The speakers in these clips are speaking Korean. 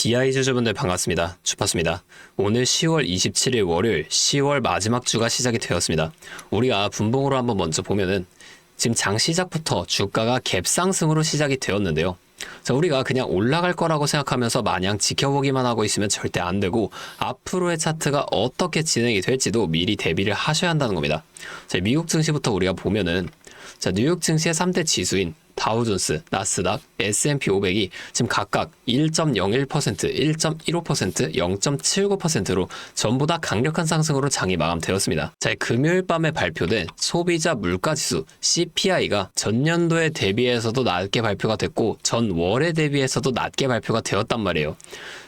DI 주주분들 반갑습니다. 주파수입니다. 오늘 10월 27일 월요일 10월 마지막 주가 시작이 되었습니다. 우리가 분봉으로 한번 먼저 보면은 지금 장 시작부터 주가가 갭 상승으로 시작이 되었는데요. 자, 우리가 그냥 올라갈 거라고 생각하면서 마냥 지켜보기만 하고 있으면 절대 안 되고 앞으로의 차트가 어떻게 진행이 될지도 미리 대비를 하셔야 한다는 겁니다. 자, 미국 증시부터 우리가 보면은 자, 뉴욕 증시의 3대 지수인 다우존스, 나스닥, S&P 500이 지금 각각 1.01%, 1.15%, 0.79%로 전부 다 강력한 상승으로 장이 마감되었습니다. 자, 금요일 밤에 발표된 소비자 물가지수 CPI가 전년도에 대비해서도 낮게 발표가 됐고 전월에 대비해서도 낮게 발표가 되었단 말이에요.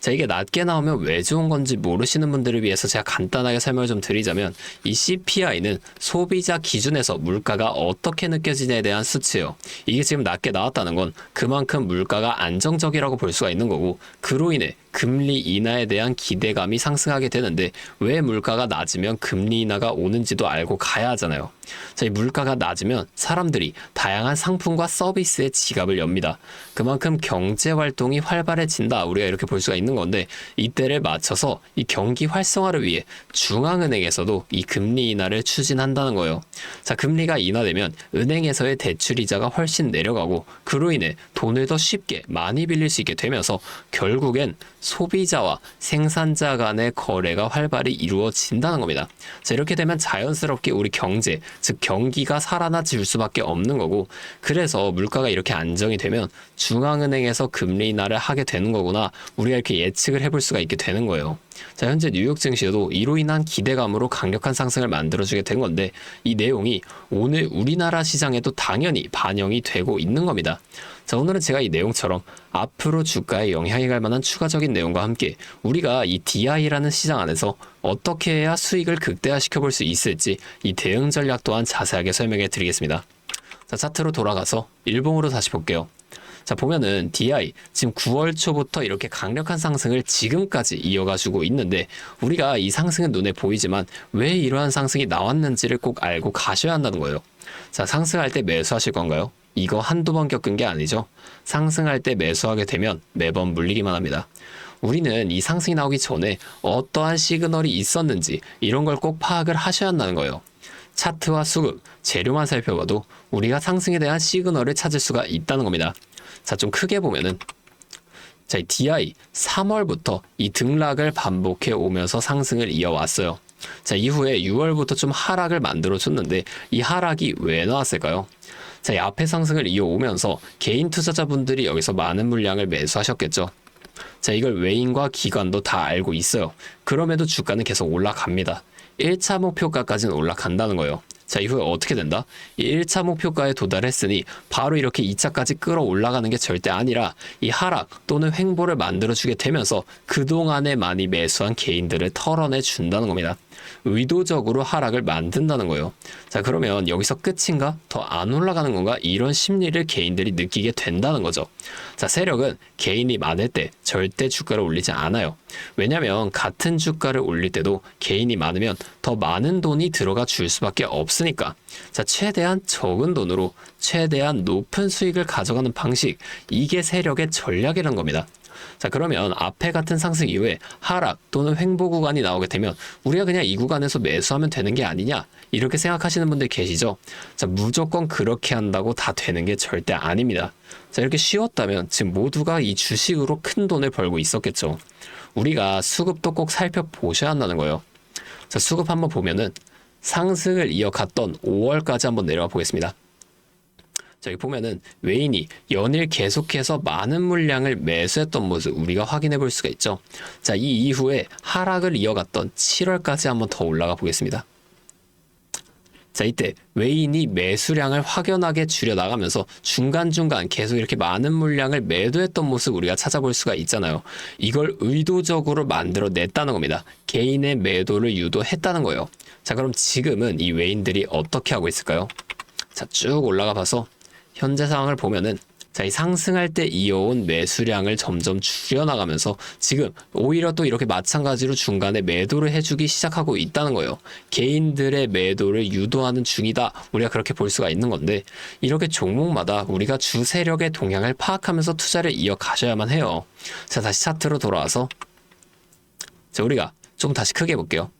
자, 이게 낮게 나오면 왜 좋은 건지 모르시는 분들을 위해서 제가 간단하게 설명을 좀 드리자면 이 CPI는 소비자 기준에서 물가가 어떻게 느껴지냐에 대한 수치예요. 이게 지금 낮게 나왔다는 건 그만큼 물가가 안정적이라고 볼 수가 있는 거고 그로 인해 금리 인하에 대한 기대감이 상승하게 되는데 왜 물가가 낮으면 금리 인하가 오는지도 알고 가야 하잖아요. 자, 이 물가가 낮으면 사람들이 다양한 상품과 서비스에 지갑을 엽니다. 그만큼 경제 활동이 활발해진다. 우리가 이렇게 볼 수가 있는 건데 이때를 맞춰서 이 경기 활성화를 위해 중앙은행에서도 이 금리 인하를 추진한다는 거예요. 자, 금리가 인하되면 은행에서의 대출이자가 훨씬 내려가고 그로 인해 돈을 더 쉽게 많이 빌릴 수 있게 되면서 결국엔 소비자와 생산자 간의 거래가 활발히 이루어진다는 겁니다. 자, 이렇게 되면 자연스럽게 우리 경제, 즉 경기가 살아나질 수밖에 없는 거고 그래서 물가가 이렇게 안정이 되면 중앙은행에서 금리 인하를 하게 되는 거구나 우리가 이렇게 예측을 해볼 수가 있게 되는 거예요. 자, 현재 뉴욕 증시도 이로 인한 기대감으로 강력한 상승을 만들어주게 된 건데 이 내용이 오늘 우리나라 시장에도 당연히 반영이 되고 있는 겁니다. 자, 오늘은 제가 이 내용처럼 앞으로 주가에 영향이 갈 만한 추가적인 내용과 함께 우리가 이 DI라는 시장 안에서 어떻게 해야 수익을 극대화시켜 볼 수 있을지 이 대응 전략 또한 자세하게 설명해 드리겠습니다. 자, 차트로 돌아가서 일봉으로 다시 볼게요. 자, 보면은 DI 지금 9월 초부터 이렇게 강력한 상승을 지금까지 이어가지고 있는데 우리가 이 상승은 눈에 보이지만 왜 이러한 상승이 나왔는지를 꼭 알고 가셔야 한다는 거예요. 자, 상승할 때 매수하실 건가요? 이거 한두 번 겪은 게 아니죠. 상승할 때 매수하게 되면 매번 물리기만 합니다. 우리는 이 상승이 나오기 전에 어떠한 시그널이 있었는지 이런 걸 꼭 파악을 하셔야 한다는 거예요. 차트와 수급, 재료만 살펴봐도 우리가 상승에 대한 시그널을 찾을 수가 있다는 겁니다. 자, 좀 크게 보면은 자, 이 DI 3월부터 이 등락을 반복해 오면서 상승을 이어왔어요. 자, 이후에 6월부터 좀 하락을 만들어 줬는데 이 하락이 왜 나왔을까요? 자, 이 앞에 상승을 이어오면서 개인 투자자분들이 여기서 많은 물량을 매수하셨겠죠. 자, 이걸 외인과 기관도 다 알고 있어요. 그럼에도 주가는 계속 올라갑니다. 1차 목표가까지는 올라간다는 거예요. 자, 이후에 어떻게 된다? 이 1차 목표가에 도달했으니 바로 이렇게 2차까지 끌어올라가는 게 절대 아니라 이 하락 또는 횡보를 만들어주게 되면서 그동안에 많이 매수한 개인들을 털어내 준다는 겁니다. 의도적으로 하락을 만든다는 거예요. 자, 그러면 여기서 끝인가? 더 안 올라가는 건가? 이런 심리를 개인들이 느끼게 된다는 거죠. 자, 세력은 개인이 많을 때 절대 주가를 올리지 않아요. 왜냐면 같은 주가를 올릴 때도 개인이 많으면 더 많은 돈이 들어가 줄 수밖에 없으니까. 자, 최대한 적은 돈으로 최대한 높은 수익을 가져가는 방식, 이게 세력의 전략이라는 겁니다. 자, 그러면 앞에 같은 상승 이후에 하락 또는 횡보 구간이 나오게 되면 우리가 그냥 이 구간에서 매수하면 되는 게 아니냐 이렇게 생각하시는 분들 계시죠? 자, 무조건 그렇게 한다고 다 되는 게 절대 아닙니다. 자, 이렇게 쉬웠다면 지금 모두가 이 주식으로 큰 돈을 벌고 있었겠죠. 우리가 수급도 꼭 살펴보셔야 한다는 거예요. 자, 수급 한번 보면은 상승을 이어갔던 5월까지 한번 내려가 보겠습니다. 자, 여기 보면은 외인이 연일 계속해서 많은 물량을 매수했던 모습 우리가 확인해 볼 수가 있죠. 자, 이 이후에 하락을 이어갔던 7월까지 한번 더 올라가 보겠습니다. 자, 이때 외인이 매수량을 확연하게 줄여나가면서 중간중간 계속 이렇게 많은 물량을 매도했던 모습 우리가 찾아볼 수가 있잖아요. 이걸 의도적으로 만들어냈다는 겁니다. 개인의 매도를 유도했다는 거예요. 자, 그럼 지금은 이 외인들이 어떻게 하고 있을까요? 자, 쭉 올라가 봐서 현재 상황을 보면은 자, 이 상승할 때 이어온 매수량을 점점 줄여나가면서 지금 오히려 또 이렇게 마찬가지로 중간에 매도를 해주기 시작하고 있다는 거예요. 개인들의 매도를 유도하는 중이다. 우리가 그렇게 볼 수가 있는 건데, 이렇게 종목마다 우리가 주 세력의 동향을 파악하면서 투자를 이어가셔야만 해요. 자, 다시 차트로 돌아와서 자, 우리가 좀 다시 크게 볼게요.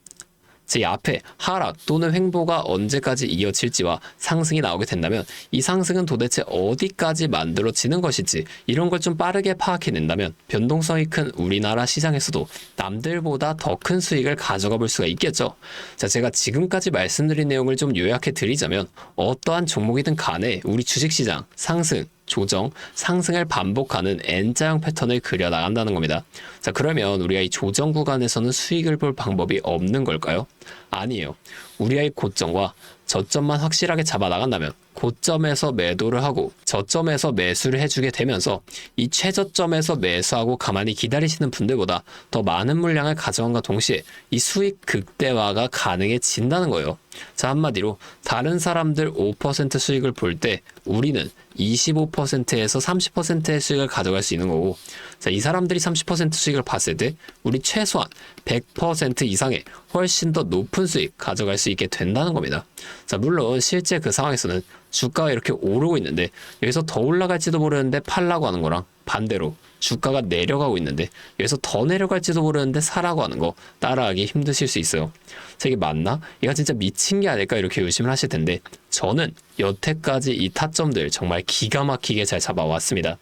제 앞에 하락 또는 횡보가 언제까지 이어질지와 상승이 나오게 된다면 이 상승은 도대체 어디까지 만들어지는 것인지 이런 걸 좀 빠르게 파악해낸다면 변동성이 큰 우리나라 시장에서도 남들보다 더 큰 수익을 가져가 볼 수가 있겠죠. 자, 제가 지금까지 말씀드린 내용을 좀 요약해 드리자면 어떠한 종목이든 간에 우리 주식시장 상승, 조정, 상승을 반복하는 N자형 패턴을 그려나간다는 겁니다. 자, 그러면 우리가 이 조정 구간에서는 수익을 볼 방법이 없는 걸까요? 아니에요. 우리의 고점과 저점만 확실하게 잡아나간다면 고점에서 매도를 하고 저점에서 매수를 해주게 되면서 이 최저점에서 매수하고 가만히 기다리시는 분들보다 더 많은 물량을 가져간과 동시에 이 수익 극대화가 가능해진다는 거예요. 자, 한마디로 다른 사람들 5% 수익을 볼 때 우리는 25%에서 30%의 수익을 가져갈 수 있는 거고, 자, 이 사람들이 30% 수익을 봤을 때 우리 최소한 100% 이상의 훨씬 더 높은 수익 가져갈 수 있게 된다는 겁니다. 자, 물론 실제 그 상황에서는 주가가 이렇게 오르고 있는데 여기서 더 올라갈지도 모르는데 팔라고 하는 거랑 반대로 주가가 내려가고 있는데 여기서 더 내려갈지도 모르는데 사라고 하는 거 따라하기 힘드실 수 있어요. 자, 이게 맞나? 이거 진짜 미친 게 아닐까 이렇게 의심을 하실 텐데 저는 여태까지 이 타점들 정말 기가 막히게 잘 잡아왔습니다.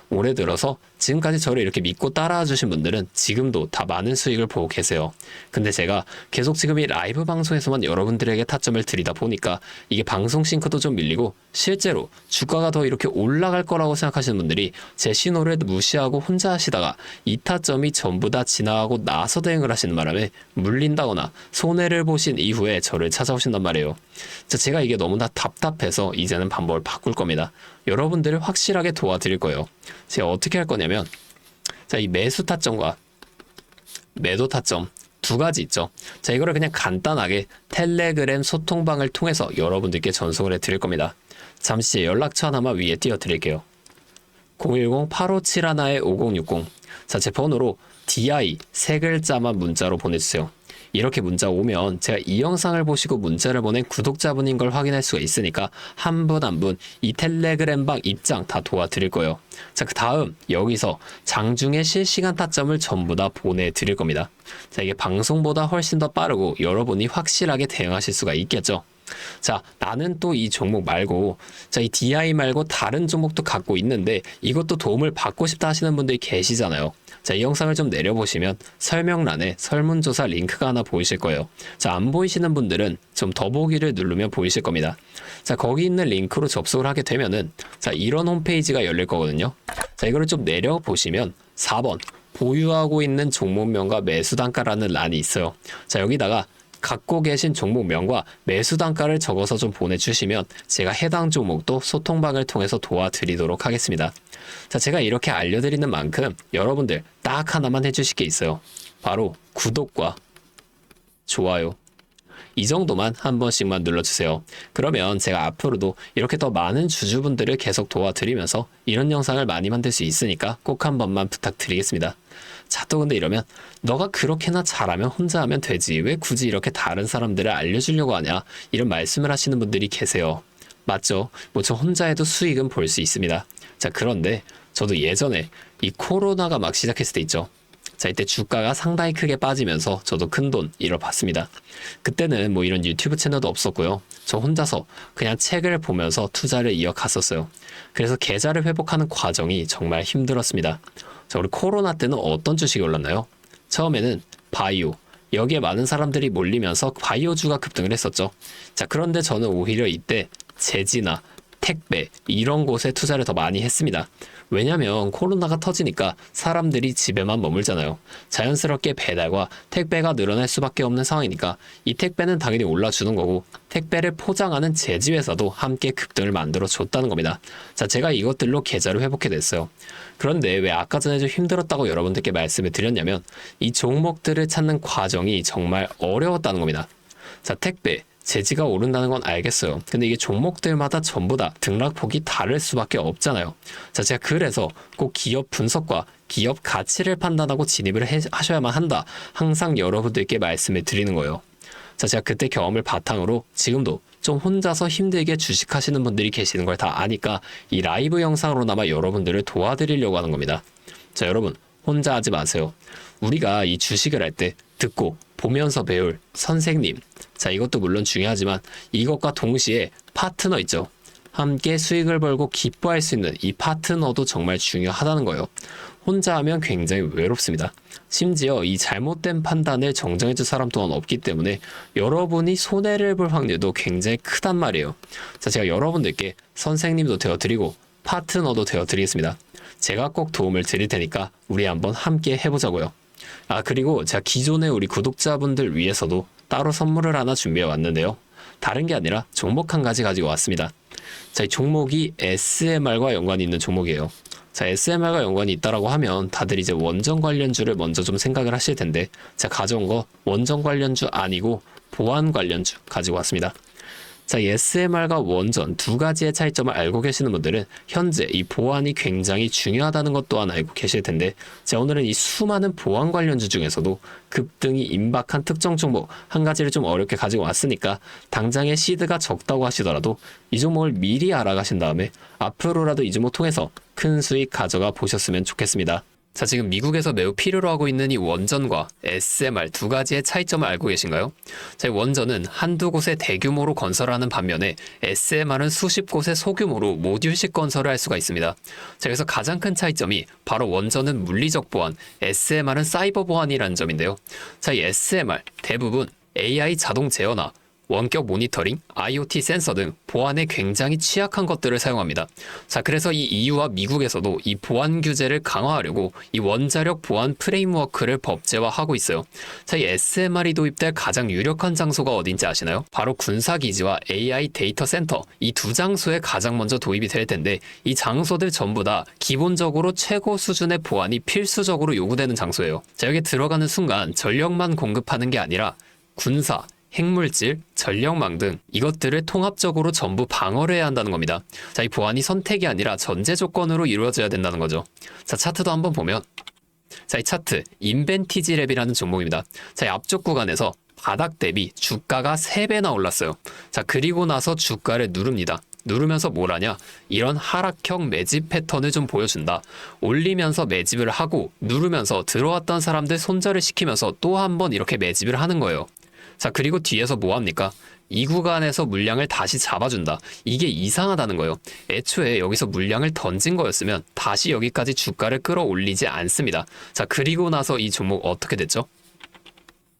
올해 들어서 지금까지 저를 이렇게 믿고 따라와 주신 분들은 지금도 다 많은 수익을 보고 계세요. 근데 제가 계속 지금 이 라이브 방송에서만 여러분들에게 타점을 드리다 보니까 이게 방송 싱크도 좀 밀리고 실제로 주가가 더 이렇게 올라갈 거라고 생각하시는 분들이 제 신호를 무시하고 혼자 하시다가 이 타점이 전부 다 지나가고 나서 대응을 하시는 바람에 물린다거나 손해를 보신 이후에 저를 찾아오신단 말이에요. 자, 제가 이게 너무나 답답해서 이제는 방법을 바꿀 겁니다. 여러분들을 확실하게 도와드릴 거예요. 제가 어떻게 할 거냐면, 자, 이 매수 타점과 매도 타점 두 가지 있죠. 자, 이거를 그냥 간단하게 텔레그램 소통방을 통해서 여러분들께 전송을 해 드릴 겁니다. 잠시 연락처 하나만 위에 띄워 드릴게요. 010-8571-5060. 자, 제 번호로 DI 세 글자만 문자로 보내주세요. 이렇게 문자 오면 제가 이 영상을 보시고 문자를 보낸 구독자분인 걸 확인할 수가 있으니까 한 분 한 분 이 텔레그램방 입장 다 도와드릴 거예요. 자, 그 다음 여기서 장중에 실시간 타점을 전부 다 보내드릴 겁니다. 자, 이게 방송보다 훨씬 더 빠르고 여러분이 확실하게 대응하실 수가 있겠죠. 자, 나는 또 이 종목 말고, 자, 이 DI 말고 다른 종목도 갖고 있는데 이것도 도움을 받고 싶다 하시는 분들이 계시잖아요. 자, 이 영상을 좀 내려보시면 설명란에 설문조사 링크가 하나 보이실 거예요. 자, 안 보이시는 분들은 좀 더보기를 누르면 보이실 겁니다. 자, 거기 있는 링크로 접속을 하게 되면은 자, 이런 홈페이지가 열릴 거거든요. 자, 이거를 좀 내려보시면 4번 보유하고 있는 종목명과 매수단가라는 란이 있어요. 자, 여기다가 갖고 계신 종목명과 매수 단가를 적어서 좀 보내주시면 제가 해당 종목도 소통방을 통해서 도와드리도록 하겠습니다. 자, 제가 이렇게 알려드리는 만큼 여러분들 딱 하나만 해주실 게 있어요. 바로 구독과 좋아요. 이 정도만 한 번씩만 눌러주세요. 그러면 제가 앞으로도 이렇게 더 많은 주주분들을 계속 도와드리면서 이런 영상을 많이 만들 수 있으니까 꼭 한 번만 부탁드리겠습니다. 자, 또 근데 이러면 너가 그렇게나 잘하면 혼자 하면 되지 왜 굳이 이렇게 다른 사람들을 알려주려고 하냐 이런 말씀을 하시는 분들이 계세요. 맞죠? 뭐 저 혼자 해도 수익은 볼 수 있습니다. 자, 그런데 저도 예전에 이 코로나가 막 시작했을 때 있죠. 자, 이때 주가가 상당히 크게 빠지면서 저도 큰돈 잃어봤습니다. 그때는 뭐 이런 유튜브 채널도 없었고요. 저 혼자서 그냥 책을 보면서 투자를 이어갔었어요. 그래서 계좌를 회복하는 과정이 정말 힘들었습니다. 자, 우리 코로나 때는 어떤 주식이 올랐나요? 처음에는 바이오, 여기에 많은 사람들이 몰리면서 바이오주가 급등을 했었죠. 자, 그런데 저는 오히려 이때 제지나 택배 이런 곳에 투자를 더 많이 했습니다. 왜냐면 코로나가 터지니까 사람들이 집에만 머물잖아요. 자연스럽게 배달과 택배가 늘어날 수밖에 없는 상황이니까 이 택배는 당연히 올라주는 거고 택배를 포장하는 제지회사도 함께 급등을 만들어 줬다는 겁니다. 자, 제가 이것들로 계좌를 회복해 냈어요. 그런데 왜 아까 전에 좀 힘들었다고 여러분들께 말씀을 드렸냐면 이 종목들을 찾는 과정이 정말 어려웠다는 겁니다. 자, 택배, 재지가 오른다는 건 알겠어요. 근데 이게 종목들마다 전부 다 등락폭이 다를 수밖에 없잖아요. 자, 제가 그래서 꼭 기업 분석과 기업 가치를 판단하고 진입을 하셔야만 한다. 항상 여러분들께 말씀을 드리는 거예요. 자, 제가 그때 경험을 바탕으로 지금도 좀 혼자서 힘들게 주식하시는 분들이 계시는 걸 다 아니까 이 라이브 영상으로나마 여러분들을 도와드리려고 하는 겁니다. 자, 여러분 혼자 하지 마세요. 우리가 이 주식을 할 때 듣고 보면서 배울 선생님, 자, 이것도 물론 중요하지만 이것과 동시에 파트너 있죠. 함께 수익을 벌고 기뻐할 수 있는 이 파트너도 정말 중요하다는 거예요. 혼자 하면 굉장히 외롭습니다. 심지어 이 잘못된 판단을 정정해줄 사람 또한 없기 때문에 여러분이 손해를 볼 확률도 굉장히 크단 말이에요. 자, 제가 여러분들께 선생님도 되어드리고 파트너도 되어드리겠습니다. 제가 꼭 도움을 드릴 테니까 우리 한번 함께 해보자고요. 아, 그리고 제가 기존의 우리 구독자분들 위해서도 따로 선물을 하나 준비해 왔는데요. 다른 게 아니라 종목 한 가지 가지고 왔습니다. 자, 이 종목이 SMR과 연관이 있는 종목이에요. 자, SMR과 연관이 있다라고 하면 다들 이제 원전 관련주를 먼저 좀 생각을 하실 텐데, 제가 가져온 거 원전 관련주 아니고 보안 관련주 가지고 왔습니다. 자, 이 SMR과 원전 두 가지의 차이점을 알고 계시는 분들은 현재 이 보안이 굉장히 중요하다는 것 또한 알고 계실 텐데, 자, 오늘은 이 수많은 보안 관련주 중에서도 급등이 임박한 특정 종목 한 가지를 좀 어렵게 가지고 왔으니까 당장의 시드가 적다고 하시더라도 이 종목을 미리 알아가신 다음에 앞으로라도 이 종목 통해서 큰 수익 가져가 보셨으면 좋겠습니다. 자, 지금 미국에서 매우 필요로 하고 있는 이 원전과 SMR 두 가지의 차이점을 알고 계신가요? 자, 이 원전은 한두 곳에 대규모로 건설하는 반면에 SMR은 수십 곳에 소규모로 모듈식 건설을 할 수가 있습니다. 자, 그래서 가장 큰 차이점이 바로 원전은 물리적 보안, SMR은 사이버 보안이라는 점인데요. 자, 이 SMR 대부분 AI 자동 제어나 원격 모니터링, IoT 센서 등 보안에 굉장히 취약한 것들을 사용합니다. 자, 그래서 이 EU와 미국에서도 이 보안 규제를 강화하려고 이 원자력 보안 프레임워크를 법제화하고 있어요. 자, 이 SMR이 도입될 가장 유력한 장소가 어딘지 아시나요? 바로 군사기지와 AI 데이터 센터, 이 두 장소에 가장 먼저 도입이 될 텐데, 이 장소들 전부 다 기본적으로 최고 수준의 보안이 필수적으로 요구되는 장소예요. 자, 여기 들어가는 순간 전력만 공급하는 게 아니라 군사, 핵물질, 전력망 등 이것들을 통합적으로 전부 방어를 해야 한다는 겁니다. 자, 이 보안이 선택이 아니라 전제 조건으로 이루어져야 된다는 거죠. 자, 차트도 한번 보면, 자, 이 차트 인벤티지 랩이라는 종목입니다. 자, 이 앞쪽 구간에서 바닥 대비 주가가 3배나 올랐어요. 자, 그리고 나서 주가를 누릅니다. 누르면서 뭘 하냐? 이런 하락형 매집 패턴을 좀 보여준다. 올리면서 매집을 하고 누르면서 들어왔던 사람들 손절을 시키면서 또 한 번 이렇게 매집을 하는 거예요. 자, 그리고 뒤에서 뭐 합니까? 이 구간에서 물량을 다시 잡아준다. 이게 이상하다는 거예요. 애초에 여기서 물량을 던진 거였으면 다시 여기까지 주가를 끌어올리지 않습니다. 자, 그리고 나서 이 종목 어떻게 됐죠?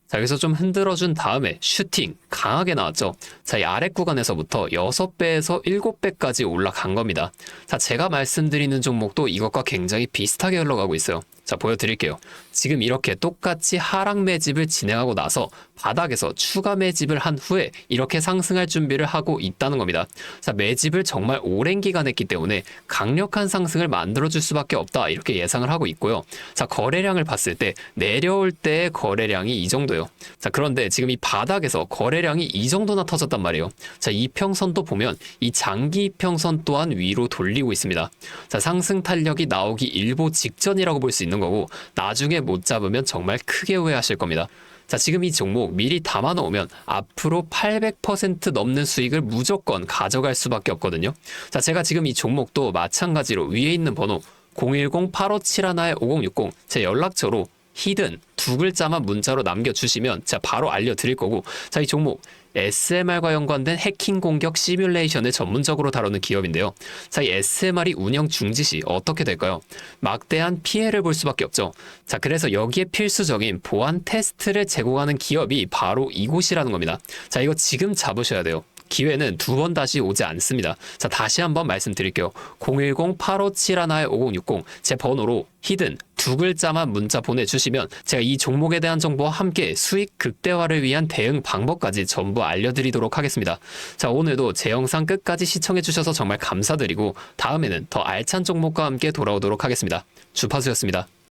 자, 여기서 좀 흔들어준 다음에 슈팅 강하게 나왔죠. 자, 이 아래 구간에서부터 6배에서 7배까지 올라간 겁니다. 자, 제가 말씀드리는 종목도 이것과 굉장히 비슷하게 흘러가고 있어요. 자, 보여드릴게요. 지금 이렇게 똑같이 하락 매집을 진행하고 나서 바닥에서 추가 매집을 한 후에 이렇게 상승할 준비를 하고 있다는 겁니다. 자, 매집을 정말 오랜 기간 했기 때문에 강력한 상승을 만들어줄 수밖에 없다, 이렇게 예상을 하고 있고요. 자, 거래량을 봤을 때 내려올 때의 거래량이 이 정도예요. 자, 그런데 지금 이 바닥에서 거래량이 이 정도나 터졌단 말이에요. 자, 이평선도 보면 이 장기 이평선 또한 위로 돌리고 있습니다. 자, 상승 탄력이 나오기 일보 직전이라고 볼 수 있는 거고, 나중에 못 잡으면 정말 크게 후회하실 겁니다. 자, 지금 이 종목 미리 담아 놓으면 앞으로 800% 넘는 수익을 무조건 가져갈 수밖에 없거든요. 자, 제가 지금 이 종목도 마찬가지로 위에 있는 번호 010-8571-5060 제 연락처로 히든 두 글자만 문자로 남겨주시면 제가 바로 알려드릴 거고, 자, 이 종목 SMR과 연관된 해킹 공격 시뮬레이션을 전문적으로 다루는 기업인데요. 자, 이 SMR이 운영 중지 시 어떻게 될까요? 막대한 피해를 볼 수밖에 없죠. 자, 그래서 여기에 필수적인 보안 테스트를 제공하는 기업이 바로 이곳이라는 겁니다. 자, 이거 지금 잡으셔야 돼요. 기회는 두 번 다시 오지 않습니다. 자, 다시 한번 말씀드릴게요. 010-8571-5060 제 번호로 히든 두 글자만 문자 보내주시면 제가 이 종목에 대한 정보와 함께 수익 극대화를 위한 대응 방법까지 전부 알려드리도록 하겠습니다. 자, 오늘도 제 영상 끝까지 시청해주셔서 정말 감사드리고 다음에는 더 알찬 종목과 함께 돌아오도록 하겠습니다. 주파수였습니다.